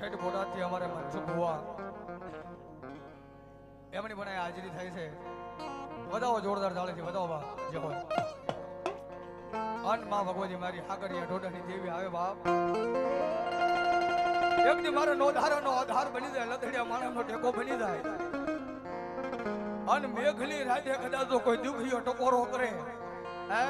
ઠેઠ બોટાદથી અમારે મનસુખ હોવા એમની પણ હાજરી થાય છે. વધાવો જોરદાર ચાલે છે. વધાવો બા જે હોય અન માં ભગવતી મારી હાકરિયા ઢોડાની દેવી આવે બાપ એક દી મારો નોધારાનો આધાર બની જાય, લથડિયા માણસનો ટેકો બની જાય. અન મેઘલી રાતે કદાચ તો કોઈ દુખીઓ ટકોરો કરે હે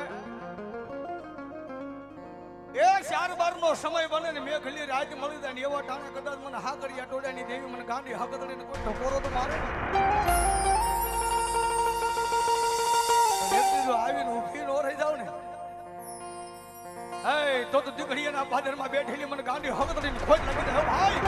એ 4-12 નો સમય બને ને મેઘલી રાત મળી જાય ને એવા ટાણે કદાચ મને હાકરિયા ઢોડાની દેવી મને ગાંડી હકતડીને કોઈ ટકોરો તો મારે જો આવીને ઊભી નો રહી જાવ ને તો દીકરીના પાદરમાં બેઠેલી મને ગાંડી હકતડીને ખોજ લાગી જાય ભાઈ.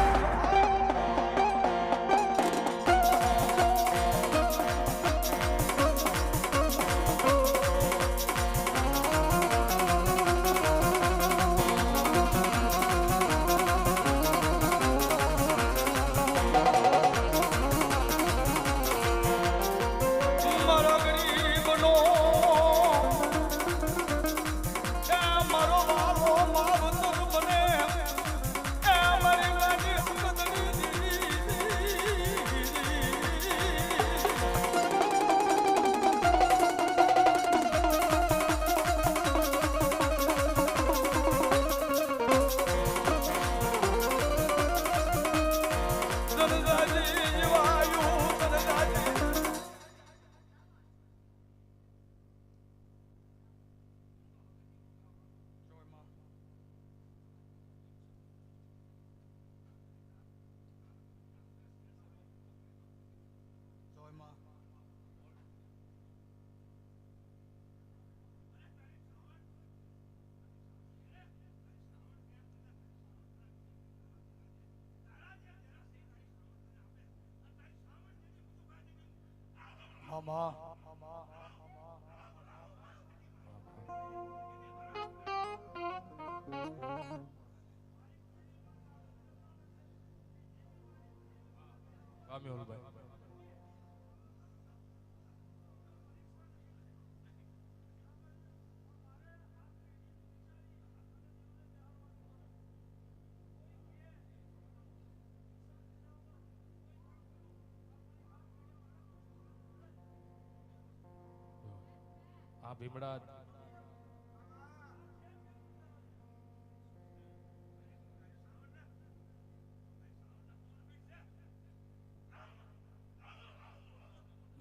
મામા આ ભીમડા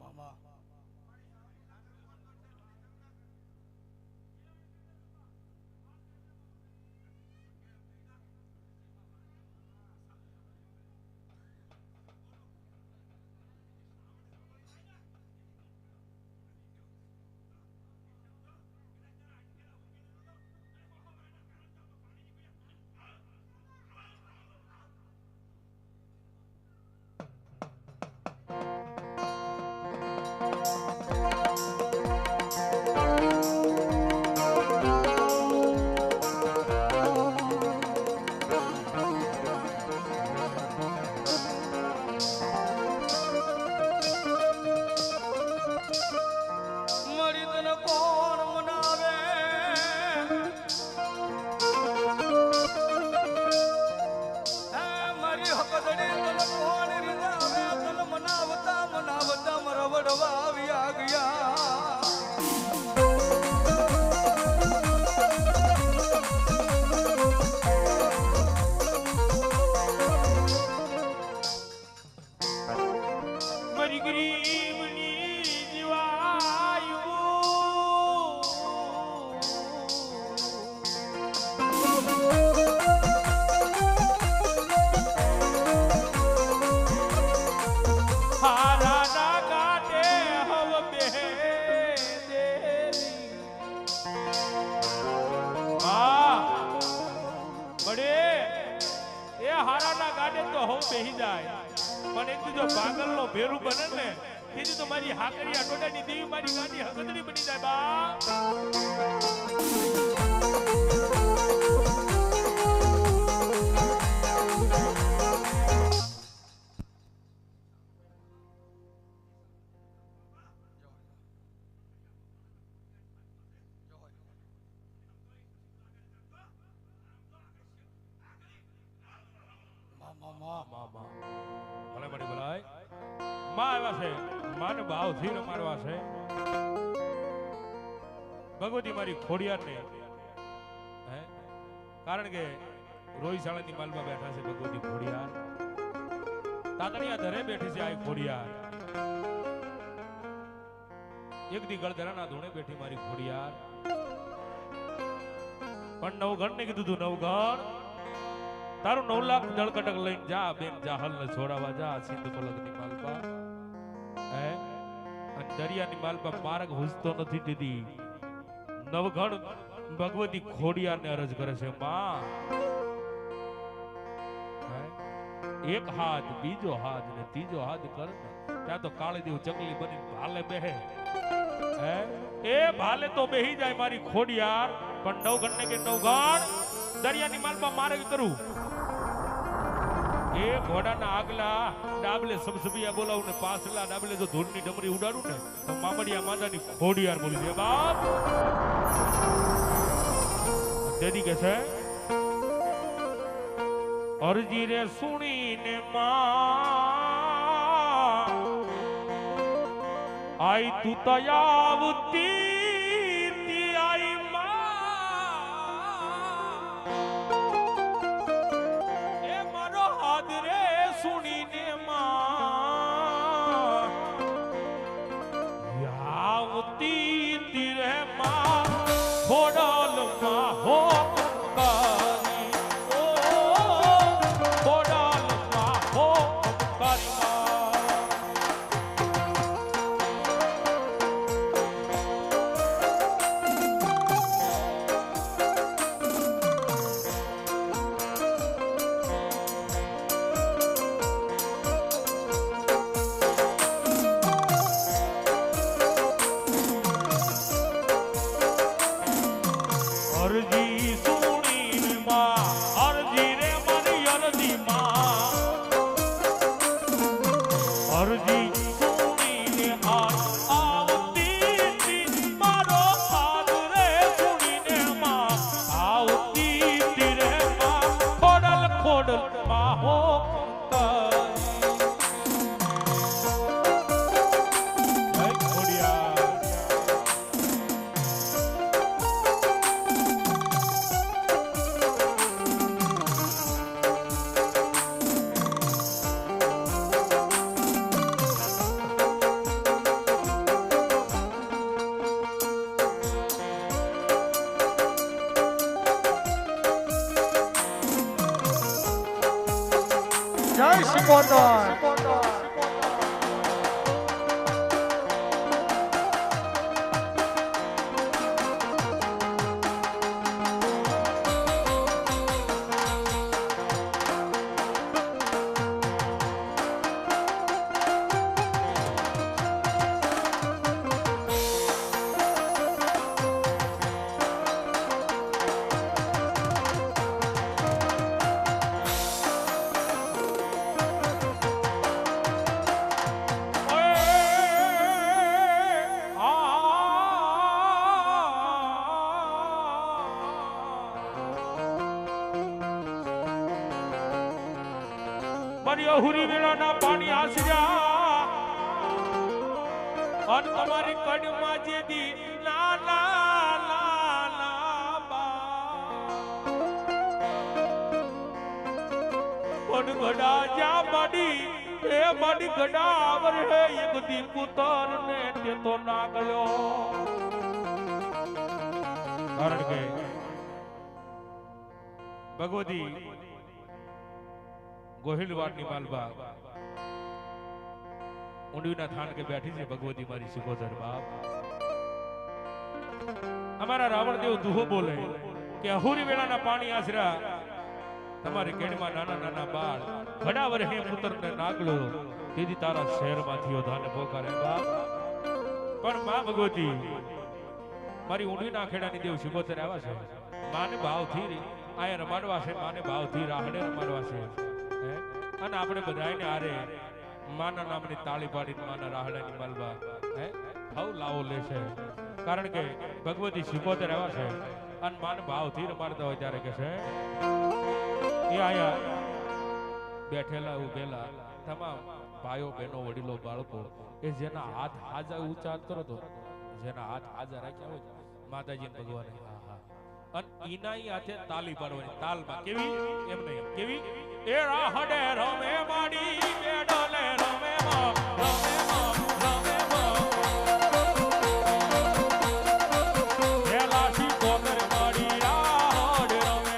મામા બેહી જાય પણ એક જો પાગલ નો ભેરું બને ને કીધું તો મારી હાકરિયા ટોડાની દેવી મારી ગાડી હકતડી બની જાય બા. ભલે મળી ભલાય માં આવ્યા છે માને ભાવથી રમાડવા છે ભગવતી મારી ખોડિયારને હે કારણ કે રોહિશાળાની માલમાં બેઠા છે ભગવતી ખોડિયાર તાતણિયા ધરે બેઠી છે આ ખોડિયાર એક દી ગળધરાના ધૂણે બેઠી મારી ખોડિયાર પણ નવઘણ ને કીધું તું નવઘણ તારું 9 લાખ દળકટક લઈને જા બેન જાહલ ને છોડાવા જા સિંધ પલકની માલપા હે અને દરિયાની માલપા માર્ગ હુસતો નથી દીધી નવઘણ ભગવતી ખોડિયારને અરજ કરે છે માં એક હાથ બીજો હાથ ને ત્રીજો હાથ કર ને ત્યાં તો કાળી દેવ ચકલી બની ભાલે બેહે હે એ ભાલે તો બેહી જાય મારી ખોડિયાર પણ નવઘણ ને કે નવઘણ દરિયાની માલપા માર્ગ કરું એ ઘોડાના આગલા ડાબલે સબસબિયા બોલાવું ને પાછલા ડાબલે જો ધૂળની ડમરી ઉડાડું ને તો મામડિયા માદાની ખોડિયાર બોલી દે બાપ તેદી કે છે અરજી રે સુણીને માં આઈ તું તયાવતી આઈ માં એ મારો હાથ રે સુણીને માં યાવતી તીરે માં ખોડલ માં હો અરજી સુણીને માં અરજી રે મારી અરજી માં અરજી સુણીને આવતી મારો હાથ રે સુણીને માં આવતી રે માં ખોડલ ખોડલ માં હો જય શિકોતર મારી અહુરી વેળાના પાણી આસર્યા અને તમારી કડમાં જે દી નાના નાના પણ ગડા જા માડી એ માડી ગડા આવર હે એક દી પુતર ને તે તો ના ગયો કારણ કે ભગવતી ગોહિલવાડની માલબા ઊંડીના થાન કે બેઠી છે ભગવતી મારી શિકોતર બાપ અમારા રાવણદેવ દુહો બોલે કે અહુરી વેળાના પાણી આશરા તમારી કેડમાં નાના નાના બાળ ઘડા વરહે પુત્રને નાગલો તેથી તારા શહેરમાંથી ઓધાને પોકારે બાપ પણ માં ભગવતી મારી ઊંડીના ખેડાની દેવ શિકોતર આવ્યા છે માને ભાવથી આયા રમાડવા છે માને ભાવથી રાહડે રમાડવા છે અને આપણે બધાને આરે માના નામની તાળી પાડીને માના રાહડાની માલવા હે હવ લાવો લેશે કારણ કે ભગવતી શિકોતર આવ્યા છે અને માન ભાવથી રમાડતા હોય ત્યારે કે છે એ આયા બેઠેલા ઉભેલા તમામ ભાઈઓ બહેનો વડીલો બાળકો એ જેના હાથ હાજા ઊંચા કરો તો જેના હાથ હાજા રાખ્યા હોય માતાજી ભગવાને હા હા અને ઈનાઈ હાથે તાલી પાડવાની તાલમાં કેવી એમ નહીં કેવી એ રાહડે રમે માડી બેડલે રમે માં રમે માં રમે માં એલાશી કોતર માડી રાહડે રમે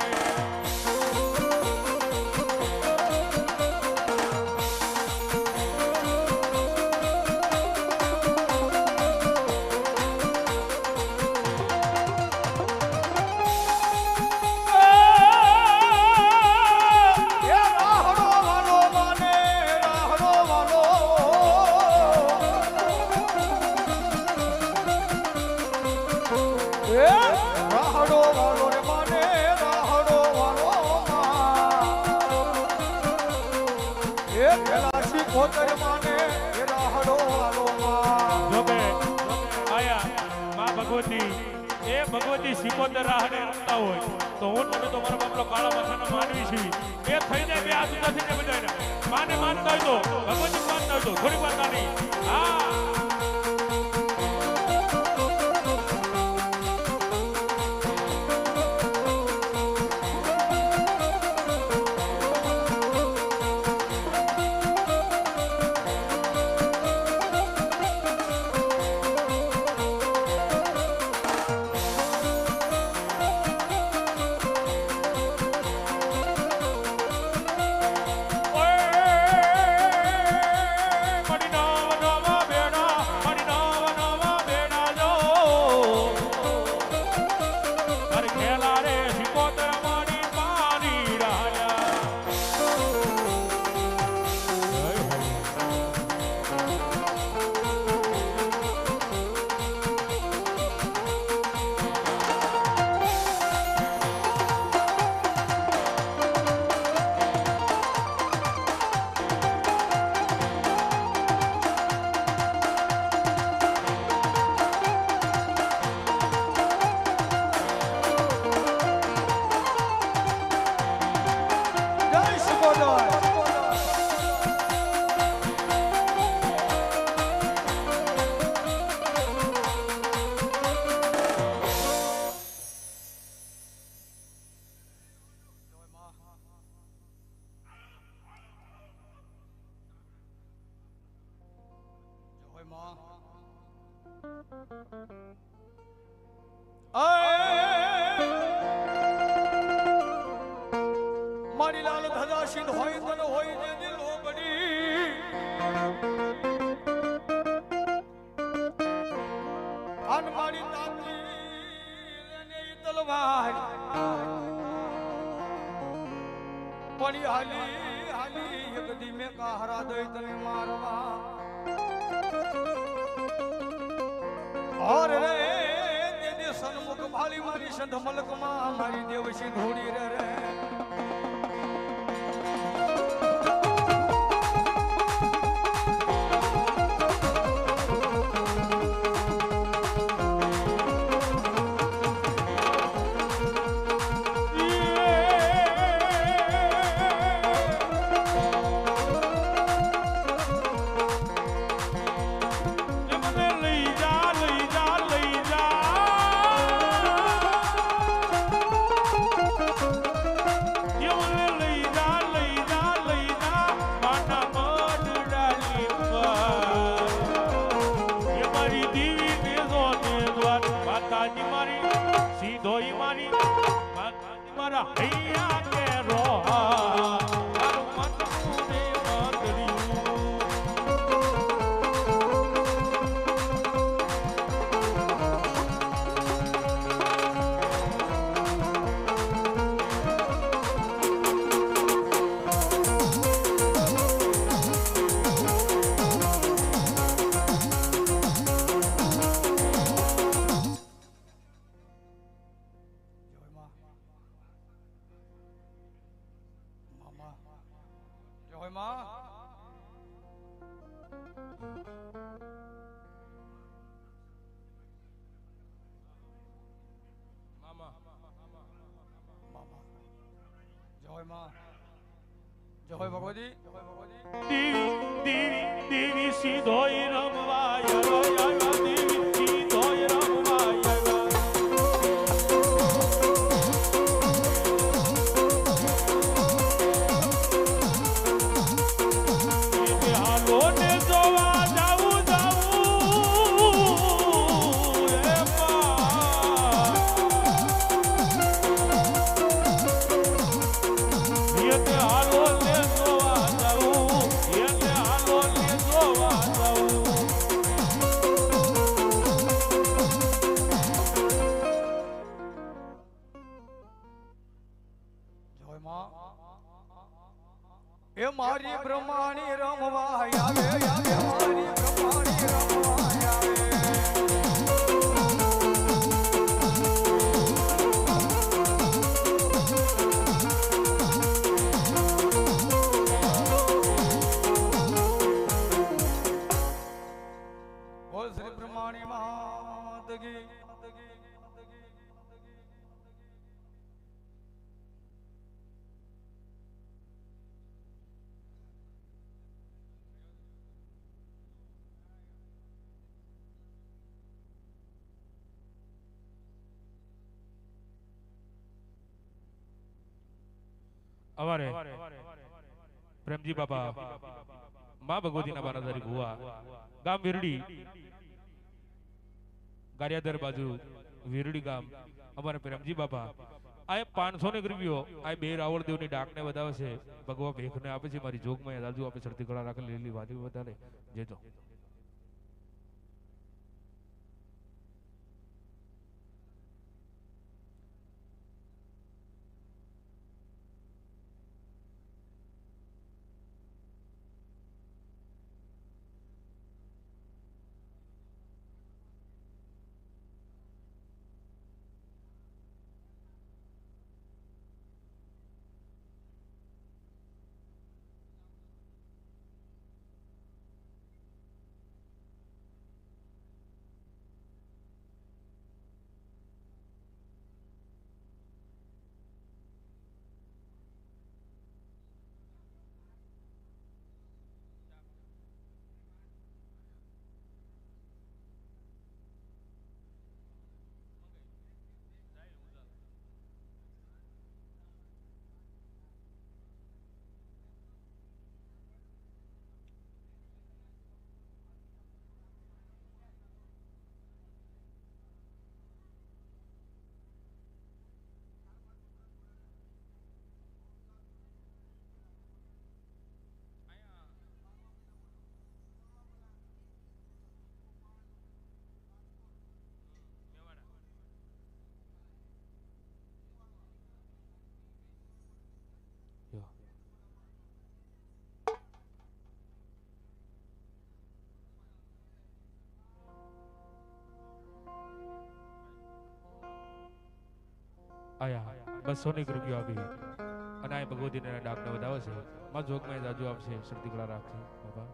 ભગવતી સિકોતર રાહડે રમતા હોય તો હું તમે તો મારા બાપલો કાળા માથાના માનવી છીએ એ થઈ જાય બે હાથ ઊંચા થઈને બધાને માને માનતા હોય તો ભગવતી માનતા હોય તો થોડી વાર નહીં હા મારી લાલ ધજા સિંધ હોય તન હોય જે દિલ બડી અન મારી તાતી લેને તલવાર પડી હાલી હાલી એક દી મે કાહરા દઈ તને મારવા ઓર રે તે સન્મુખ ભાલી મારી સંધ મલકમાં મારી દેવ સિંધોડી રે જય હોય ભગવતી દેવી દેવી સીધોય રમવા આવ્યા દેવી સીધોય રમવા આવ્યા હાલો ને જોવા જાવું જાવું એ હાલો ને જોવા જાવું હાલો ને જોવા જાવું જય માં એ મારી બ્રહ્માણી રમવા આવે આવે મારી બ્રહ્માણી રમવા આવે બોલ શ્રી બ્રહ્માણી માત કી અમારે પ્રેમજી બાપા માં ભગવતીના બારાધારી ભુવા ગામ વીરડી ગારિયાદર બાજુ વીરડી ગામ અમારે પ્રેમજી બાપા આ 500 ને રૂપિયો આ બે રાવળ દેવની ડાકને વધાવે છે ભગવા ભેખને આપે છે મારી જોગમાં રાજુ આપે શરતી કળા રાખે લીલી વાલી વધારે જેજો આયા 200 રૂપિયા આપી અને આ ભગવતીને ડાકને વધાવે છે માં જોગમાં જાજુ આપશે શરતી કળા રાખશે બાબા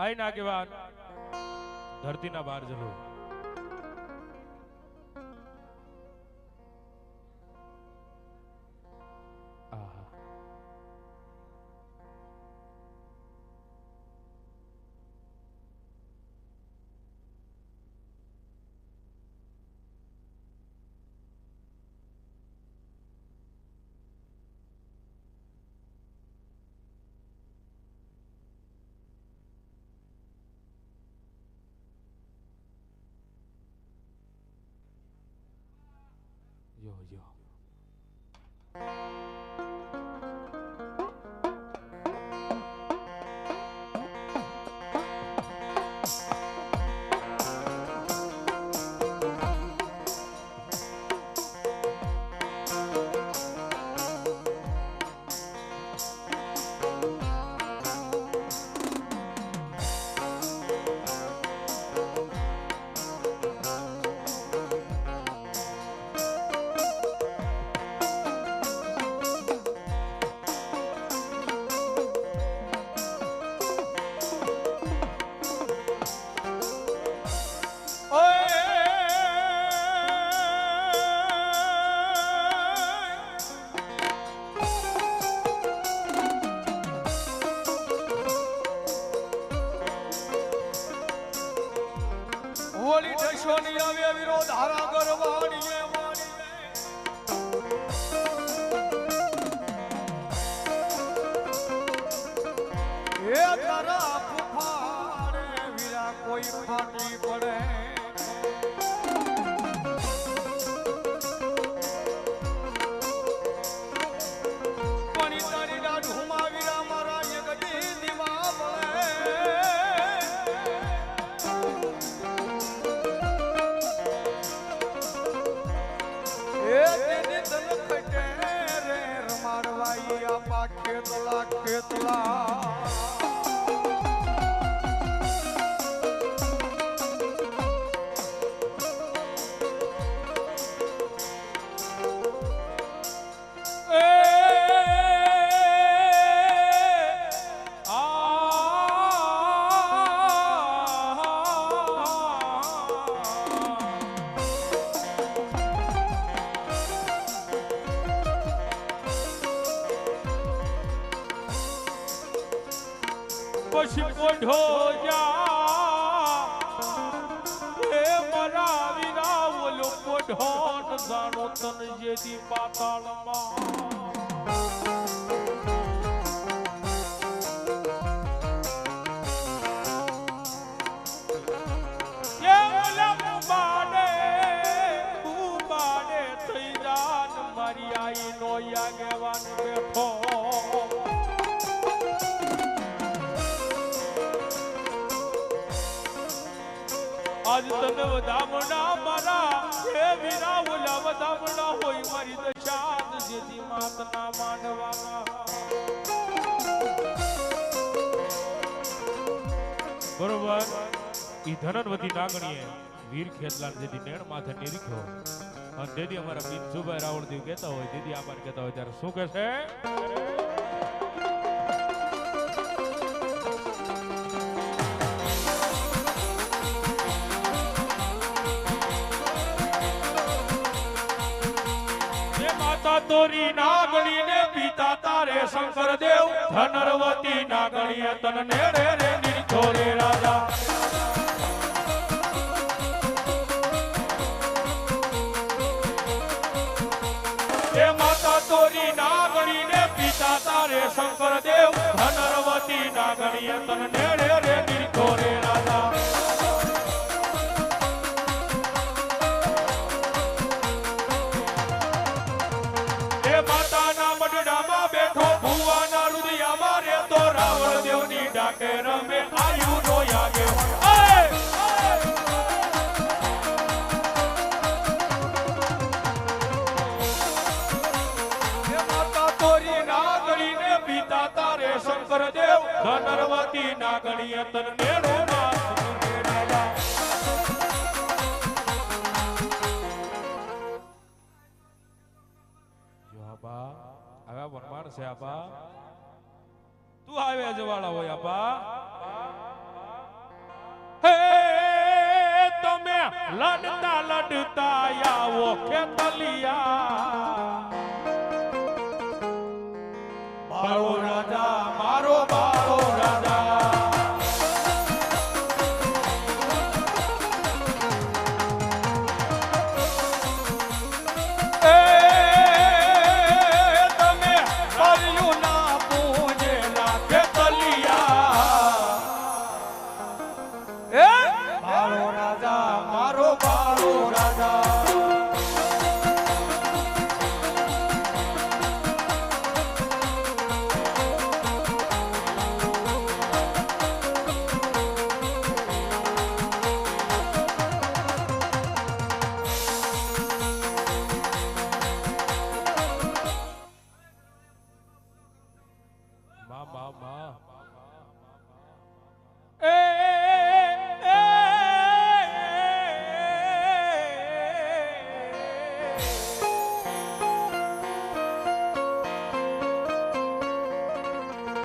આઈ ના કે વાત ધરતીના બહાર જલો yo. ગોળી થશો ની આવે વિરોધ હારા ગરવાણીએ એ તારા ફુફાડે વીરા કોઈ ફાટી પડે પાણી તારી દાઢ હુમા વીરા મારા એક દી દીવા પડે એ તેની તન ખટે રે રમાડવાઈ આપા ખેતલા ખેતલા પછી પોઢો જા એ મારા વીરા ઓલો પોઢો જાણો તન જેથી પાતાળમાં એ ઓલા બાડે થઈ જાન મારી આઈ નો આગેવાન બેઠો આજ તને વધામણા મારા હે વીરા ઓલા વધામણા હોય મારી દશાત જેથી માતના માંડવામાં બરોબર ઈ ધનવતી નાગણીએ વીર ખેતલાલ જેથી નેણ માથે નિરીખ્યો અને દીદી અમારા બિનસુભાઈ રાવળદેવ કહેતા હોય દીદી આમાર કહેતા હોય ત્યારે શું કહે છે તોરી નાગણી ને પિતા તારે શંકર દેવ ધનરવતી નાગણીએ તન નેડે રે નિરખો રે રાજા એ માતા તોરી નાગણી ને પિતા તારે શંકર દેવ ધનરવતી નાગણીએ તન નેડે રે નિરખો રે રાજા ડાકે રમે આયુ નો યાગે માતા તોરી નાગણી ને પિતા તારે શંકર દેવ ધનરવતી નાગણીએ તન નેડો જો આપા આવા વનમાણ છે આપા તું આવે જવાળા હોય આપા હે તમે લડતા લડતા આવો ખેતલિયા બાળો રાજા મારો બાળો રાજા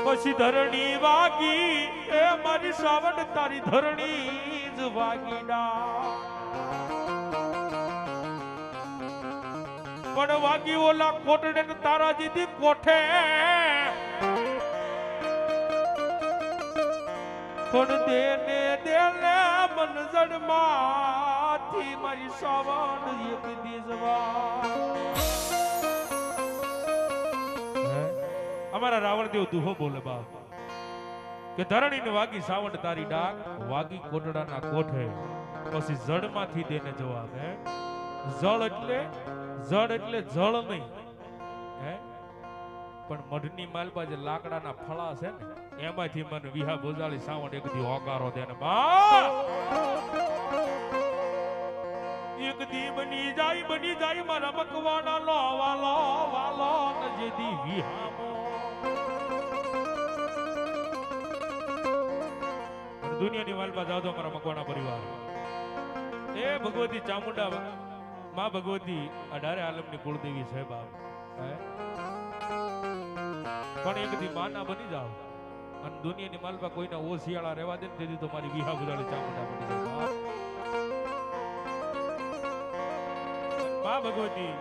પછી ધરણી વાગી એ મારી સાવણ તારી ધરણી જ વાગીડા પણ વાગી ઓલા કોટડે ને તારા જીધી કોઠે પણ દેને દેલે મન જડમાંથી મારી સાવણ એક દીજવા અમારા રાવણદેવ દુહો બોલે બાપ કે ધરણીને વાગી સાવણ તારી ડાક વાગી કોટડાના કોઠે પછી જડમાંથી દેને જવાબ હે જળ એટલે જળ નહીં હે પણ મઢની માલપા જે લાકડાના ફળા છે ને એમાંથી મને વિહા બોજાળી સાવણ એક દી હોકારો દે ને બા એક દી બની જાય મારા મકવાના લો વાલો જે દી વિહામો દુનિયાની માલપા જાવ તો મારા મકવાના પરિવાર એ ભગવતી ચામુંડા માં ભગવતી 18 આલમની કુળદેવી છે બાપ હે પણ એક દી માના બની જાવ અને દુનિયાની માલપા કોઈના ઓશિયાળા રહેવા દે ને તેથી તો મારી વિહા બુરાળી ચામુંડા બની જાય માં ભગવતી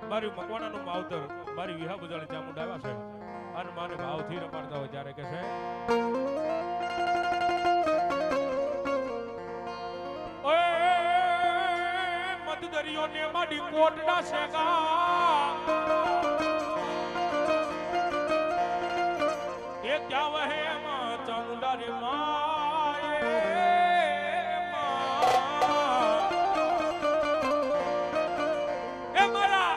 મારી મકવાણાનું માવતર મારી વિહા બુરાળી ચામુંડા આવ્યા છે અને માને ભાવથી રમાડતા હોય ત્યારે કે છે દરિયોને માડી કોટડા શેગા એ ક્યાં વહે માં ચામુંડા રે માએ એ મારા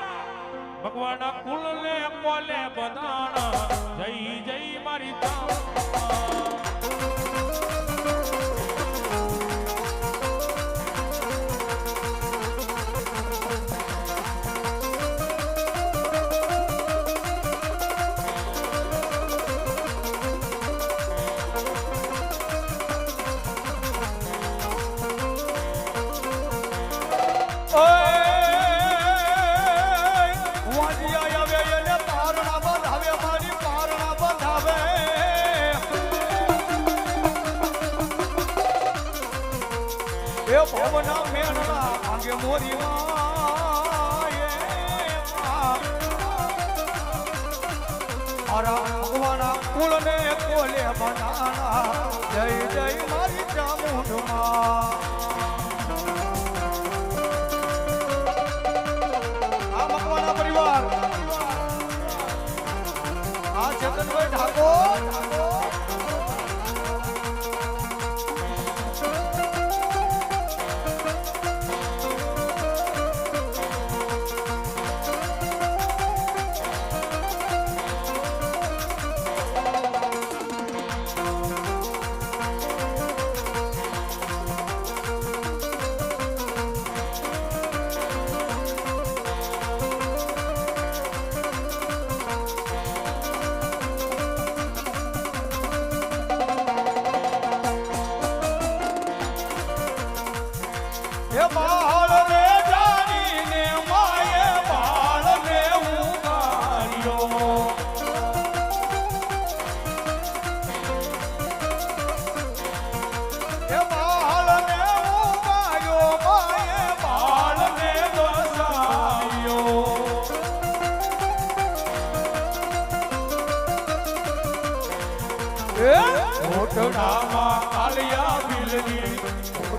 ભગવાના કુલને કોલે બધાણા જય મારી ભવના મેળા ભાગે મોરી મારા ભગવાના કુલને કોલે બનાના જય મારી ચામુંડમાં આ ભગવાના પરિવાર આ ચેતનભાઈ ઠાકોર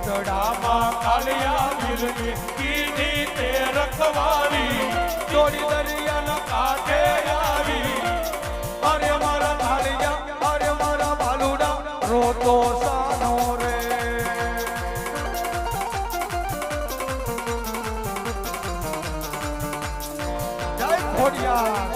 કોટડામાં કાલિયા મિલની કીધી તે રખવારી જોડી દરિયાના કાંઠે આવી અરે મારા કાલિયા અરે મારા બાલુડા રોતો સાનો રે જય ખોડિયા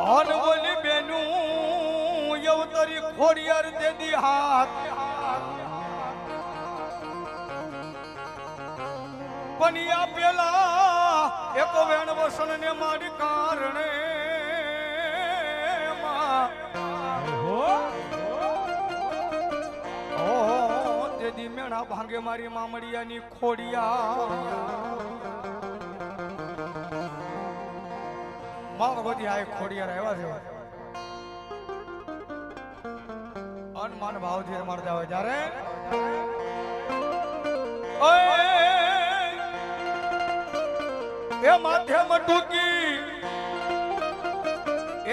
અન બોલી બેનું યવતરી ખોડિયાર દે દી હાથ પનિયા પેલા એક વેણ વસન ને મારી કારણે તેદી મેણા ભાંગે મારી મામડિયાની ખોડિયા માં ભગવતી આ ખોડિયાર આવ્યા છે અનમાન ભાવથી રમાડતા હોય જ્યારે એ માધ્યમ ટૂંકી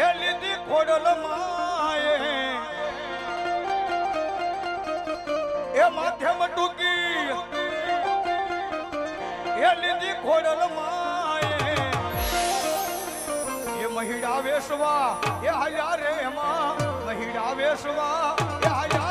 એ લીધી ખોડલ માએ એ માધ્યમ ટૂંકી એ લીધી ખોડલ માએ એ મહિડા વેસવા એ હાયા રે માં મહિડા વેસવા એ હાયા